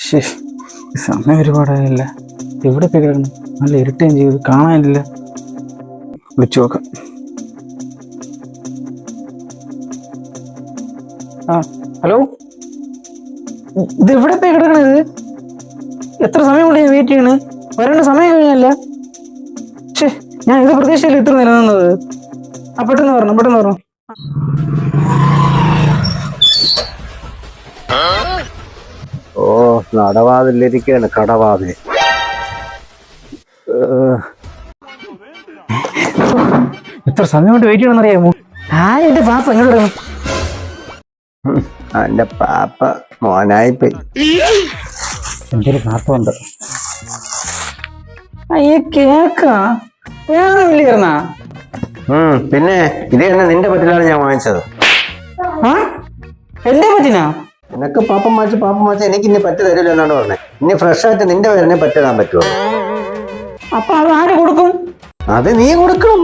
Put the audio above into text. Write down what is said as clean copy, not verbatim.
ശേ, സമയം ഒരുപാടായില്ല. എവിടെ പോയി കിടക്കണം? നല്ല ഇരുട്ടുകയും ചെയ്തു, കാണാനില്ല. വിളിച്ചു നോക്കാം. ആ, ഹലോ, ഇത് എവിടെ പോയി കിടക്കണത്? എത്ര സമയം കൊണ്ട് ഞാൻ വെയിറ്റ് ചെയ്യണ്? വരേണ്ട സമയം കഴിഞ്ഞല്ല. ശേ, ഞാൻ ഇത് പ്രതീക്ഷയിൽ ഇത്ര നിലനിന്നത്. ആ, പെട്ടെന്ന് പറഞ്ഞു, പെട്ടെന്ന് പറഞ്ഞു. ഓ, നടവാതിലിരിക്കാണ് കടവാതിൽ. എത്ര സമയം കൊണ്ട് വെയിറ്റ് ചെയ്യണമെന്ന് അറിയാമോ? എന്റെ പാപ്പ എങ്ങോട്ട് കിടക്കണം? എന്റെ പാപ്പ മോനായിപ്പോയി. എന്റെ ഒരു പാപ്പുണ്ട്. ഈ കേക്കാ വേണമെന്നില്ലായിരുന്നാ? പിന്നെ ഇത് തന്നെ നിന്റെ പറ്റിലാണ് ഞാൻ വാങ്ങിച്ചത്. എന്റെ പറ്റിനാ? നിനക്ക് പാപ്പം വാങ്ങിച്ച് എനിക്ക് ഇനി പറ്റി തരില്ല എന്നാണ് പറഞ്ഞത്. ഇനി ഫ്രഷ് ആയിട്ട് നിന്റെ പേരിനെ പറ്റിടാൻ പറ്റുമോ? അപ്പൊ അത് ആര് കൊടുക്കും? അത് നീ കൊടുക്കണം.